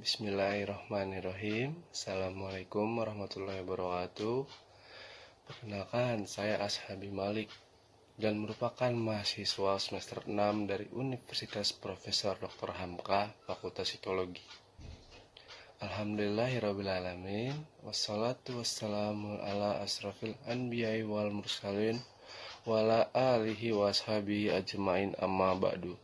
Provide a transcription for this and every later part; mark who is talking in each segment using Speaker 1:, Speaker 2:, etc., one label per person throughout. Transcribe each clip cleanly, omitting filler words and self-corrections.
Speaker 1: Bismillahirrahmanirrahim. Assalamualaikum warahmatullahi wabarakatuh. Perkenalkan, saya Ashabi Malik dan merupakan mahasiswa semester 6 dari Universitas Profesor Dr. Hamka, Fakultas Psikologi. Alhamdulillahirrabbilalamin. Wassalatu wassalamu ala asrafil anbiya'i wal mursalin wala alihi washabihi ajmain amma ba'du.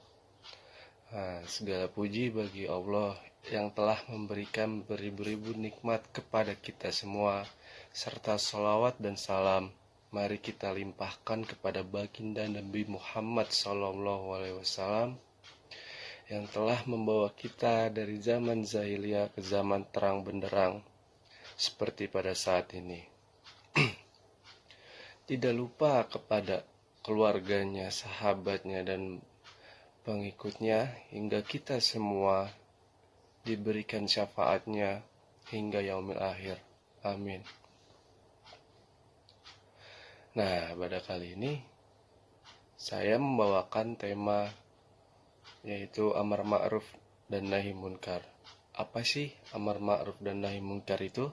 Speaker 1: Segala puji bagi Allah yang telah memberikan beribu-ribu nikmat kepada kita semua, serta salawat dan salam mari kita limpahkan kepada baginda Nabi Muhammad SAW yang telah membawa kita dari zaman jahiliyah ke zaman terang benderang seperti pada saat ini. Tidak lupa kepada keluarganya, sahabatnya, dan pengikutnya hingga kita semua diberikan syafaatnya hingga yaumil akhir. Amin. Nah, pada kali ini saya membawakan tema yaitu amar ma'ruf dan nahi munkar. Apa sih amar ma'ruf dan nahi munkar itu?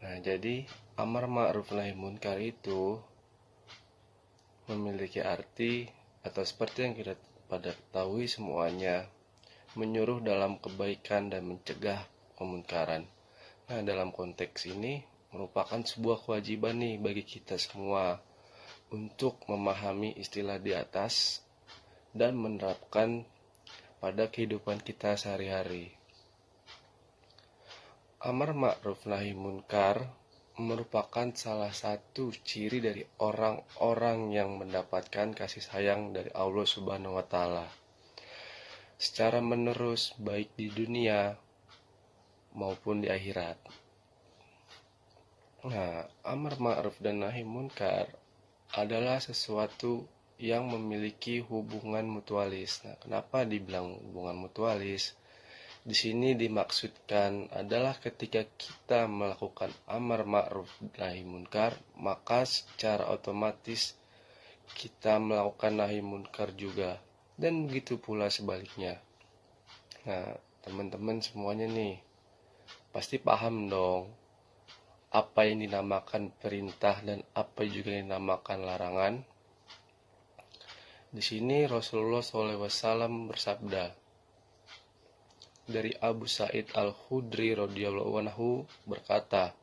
Speaker 1: Nah, jadi amar ma'ruf nahi munkar itu memiliki arti atau seperti yang kita pada ketahui semuanya, menyuruh dalam kebaikan dan mencegah kemunkaran. Nah, dalam konteks ini merupakan sebuah kewajiban nih bagi kita semua untuk memahami istilah di atas dan menerapkan pada kehidupan kita sehari-hari. Amar ma'ruf nahi munkar merupakan salah satu ciri dari orang-orang yang mendapatkan kasih sayang dari Allah Subhanahu wa Ta'ala secara menerus, baik di dunia maupun di akhirat. Nah, amar ma'ruf dan nahi munkar adalah sesuatu yang memiliki hubungan mutualis. Nah, kenapa dibilang hubungan mutualis? Di sini dimaksudkan adalah ketika kita melakukan amar ma'ruf nahi munkar, maka secara otomatis kita melakukan nahi munkar juga. Dan begitu pula sebaliknya. Nah, teman-teman semuanya nih pasti paham dong apa yang dinamakan perintah dan apa juga yang dinamakan larangan. Di sini Rasulullah SAW bersabda dari Abu Sa'id Al-Khudri radhiyallahu anhu berkata,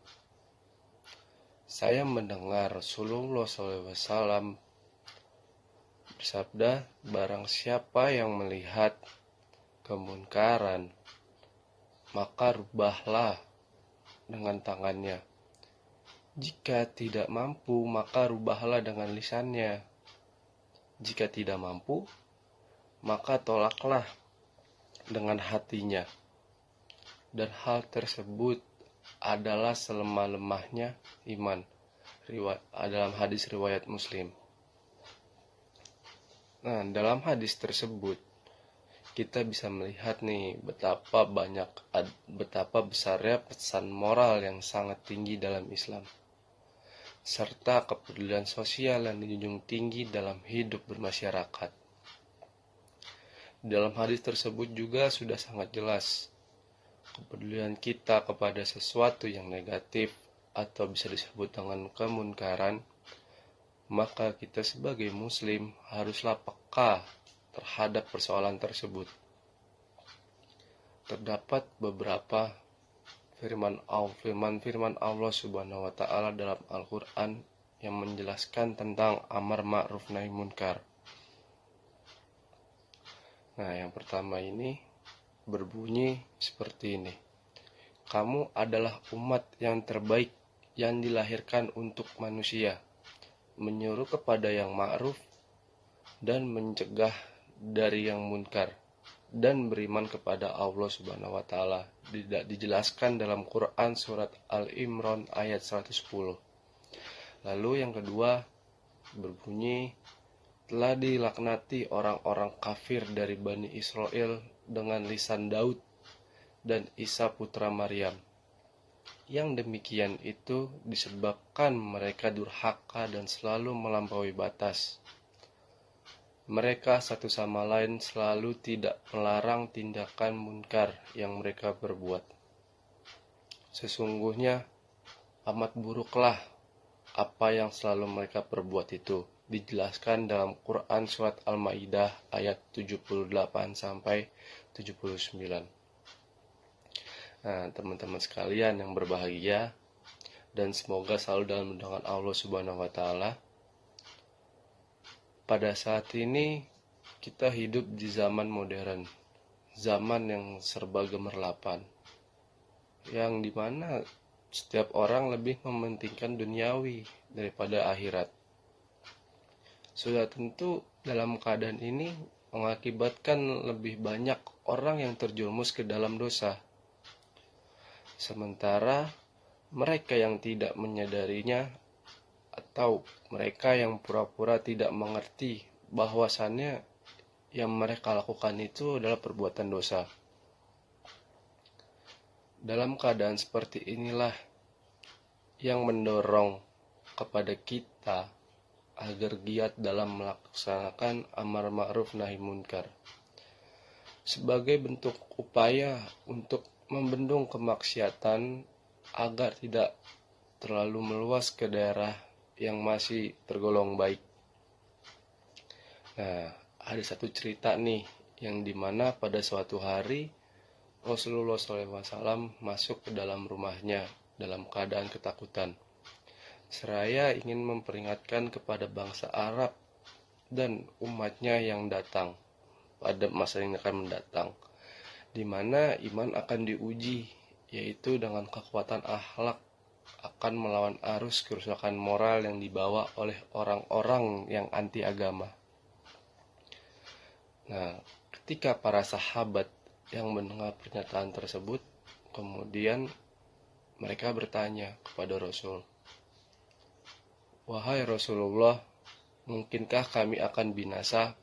Speaker 1: saya mendengar Rasulullah SAW bersabda, barang siapa yang melihat kemunkaran, maka rubahlah dengan tangannya. Jika tidak mampu, maka rubahlah dengan lisannya. Jika tidak mampu, maka tolaklah dengan hatinya. Dan hal tersebut adalah selemah-lemahnya iman. Dalam hadis riwayat Muslim. Nah, dalam hadis tersebut kita bisa melihat nih betapa besarnya pesan moral yang sangat tinggi dalam Islam, serta kepedulian sosial yang dijunjung tinggi dalam hidup bermasyarakat. Dalam hadis tersebut juga sudah sangat jelas kepedulian kita kepada sesuatu yang negatif atau bisa disebut dengan kemunkaran. Maka kita sebagai muslim haruslah peka terhadap persoalan tersebut. Terdapat beberapa firman Allah Subhanahu wa Ta'ala dalam Al-Quran yang menjelaskan tentang amar ma'ruf nahi munkar. Nah, yang pertama ini berbunyi seperti ini. Kamu adalah umat yang terbaik yang dilahirkan untuk manusia, menyuruh kepada yang ma'ruf dan mencegah dari yang munkar, dan beriman kepada Allah Subhanahu wa Ta'ala. Dijelaskan dalam Quran surat Al-Imran ayat 110. Lalu yang kedua berbunyi, telah dilaknati orang-orang kafir dari Bani Israel dengan lisan Daud dan Isa putra Maryam. Yang demikian itu disebabkan mereka durhaka dan selalu melampaui batas. Mereka satu sama lain selalu tidak melarang tindakan munkar yang mereka perbuat. Sesungguhnya amat buruklah apa yang selalu mereka perbuat itu. Dijelaskan dalam Quran surat Al-Maidah ayat 78 sampai 79. Nah, teman-teman sekalian yang berbahagia, dan semoga selalu dalam lindungan Allah Subhanahu wa taala. Pada saat ini kita hidup di zaman modern, zaman yang serba gemerlapan, yang dimana setiap orang lebih mementingkan duniawi daripada akhirat. Sudah tentu dalam keadaan ini mengakibatkan lebih banyak orang yang terjerumus ke dalam dosa. Sementara mereka yang tidak menyadarinya atau mereka yang pura-pura tidak mengerti bahwasannya yang mereka lakukan itu adalah perbuatan dosa. Dalam keadaan seperti inilah yang mendorong kepada kita agar giat dalam melaksanakan amar ma'ruf nahi munkar sebagai bentuk upaya untuk membendung kemaksiatan agar tidak terlalu meluas ke daerah yang masih tergolong baik. Nah, ada satu cerita nih yang dimana pada suatu hari Rasulullah SAW masuk ke dalam rumahnya dalam keadaan ketakutan. Seraya ingin memperingatkan kepada bangsa Arab dan umatnya yang datang pada masa yang akan mendatang, di mana iman akan diuji, yaitu dengan kekuatan akhlak akan melawan arus kerusakan moral yang dibawa oleh orang-orang yang anti agama. Nah, ketika para sahabat yang mendengar pernyataan tersebut, kemudian mereka bertanya kepada Rasul, "Wahai Rasulullah, mungkinkah kami akan binasa,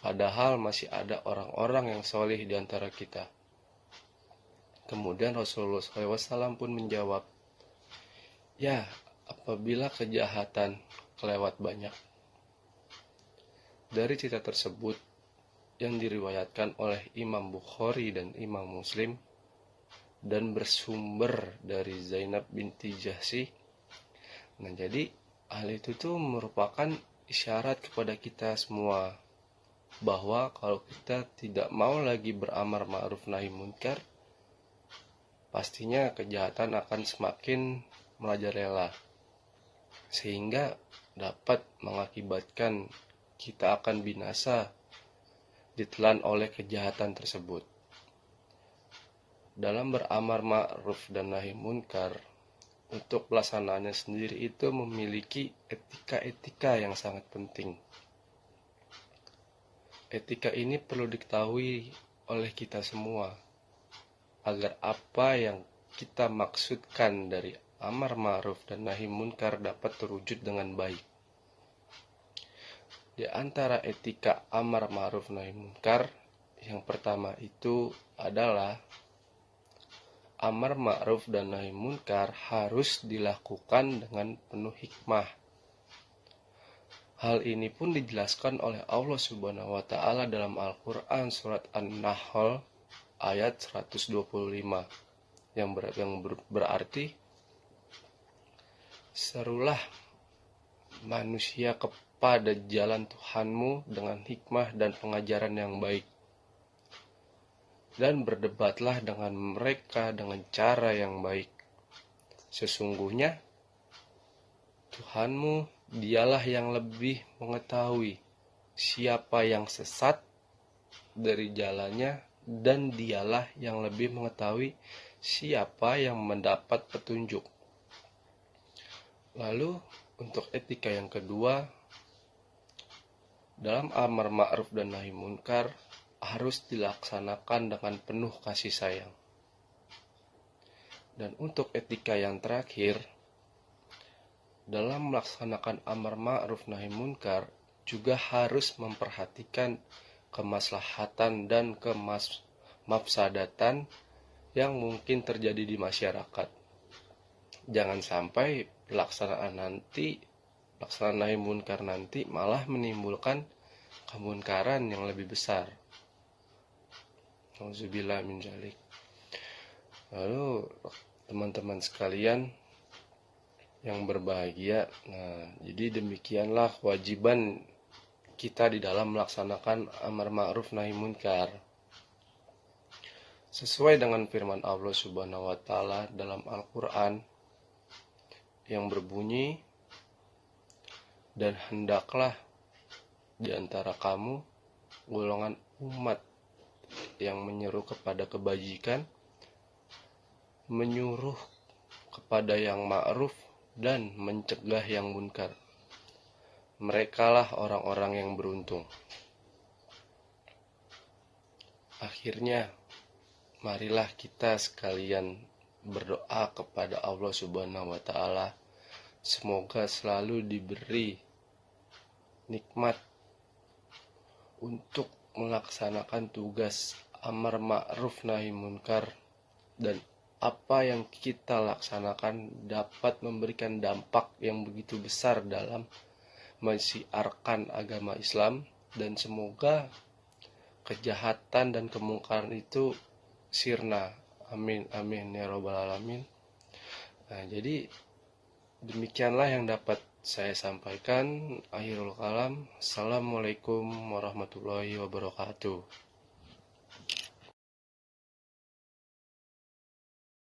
Speaker 1: padahal masih ada orang-orang yang soleh di antara kita?" Kemudian Rasulullah SAW pun menjawab, "Ya, apabila kejahatan kelewat banyak." Dari cerita tersebut yang diriwayatkan oleh Imam Bukhari dan Imam Muslim dan bersumber dari Zainab binti Jahsy. Nah, jadi hal itu tuh merupakan isyarat kepada kita semua bahwa kalau kita tidak mau lagi beramar ma'ruf nahi munkar, pastinya kejahatan akan semakin merajalela, sehingga dapat mengakibatkan kita akan binasa ditelan oleh kejahatan tersebut. Dalam beramar ma'ruf dan nahi munkar, untuk pelaksanaannya sendiri itu memiliki etika-etika yang sangat penting. Etika ini perlu diketahui oleh kita semua, agar apa yang kita maksudkan dari amar ma'ruf dan nahi munkar dapat terwujud dengan baik. Di antara etika amar ma'ruf nahi munkar, yang pertama itu adalah amar ma'ruf dan nahi munkar harus dilakukan dengan penuh hikmah. Hal ini pun dijelaskan oleh Allah Subhanahu wa taala dalam Al-Qur'an surat An-Nahl ayat 125 yang berarti, "Serulah manusia kepada jalan Tuhanmu dengan hikmah dan pengajaran yang baik, dan berdebatlah dengan mereka dengan cara yang baik. Sesungguhnya Tuhanmu dialah yang lebih mengetahui siapa yang sesat dari jalannya, dan dialah yang lebih mengetahui siapa yang mendapat petunjuk." Lalu untuk etika yang kedua, dalam amar ma'ruf dan nahi munkar harus dilaksanakan dengan penuh kasih sayang. Dan untuk etika yang terakhir, dalam melaksanakan amar ma'ruf nahi munkar juga harus memperhatikan kemaslahatan dan kemafsadatan yang mungkin terjadi di masyarakat. Jangan sampai pelaksanaan nahi munkar nanti malah menimbulkan kemunkaran yang lebih besar. Auzubillah min dzalik. Lalu teman-teman sekalian yang berbahagia, nah jadi demikianlah kewajiban kita di dalam melaksanakan amar ma'ruf nahi munkar. Sesuai dengan firman Allah Subhanahu wa taala dalam Al-Qur'an yang berbunyi, dan hendaklah di antara kamu golongan umat yang menyeru kepada kebajikan, menyuruh kepada yang ma'ruf, dan mencegah yang munkar. Merekalah orang-orang yang beruntung. Akhirnya, marilah kita sekalian berdoa kepada Allah Subhanahu wa taala, semoga selalu diberi nikmat untuk melaksanakan tugas amar ma'ruf nahi munkar, dan apa yang kita laksanakan dapat memberikan dampak yang begitu besar dalam mensiarkan agama Islam, dan semoga kejahatan dan kemungkaran itu sirna. Amin amin ya robbal alamin. Nah, jadi demikianlah yang dapat saya sampaikan. Akhirul kalam. Assalamualaikum warahmatullahi wabarakatuh.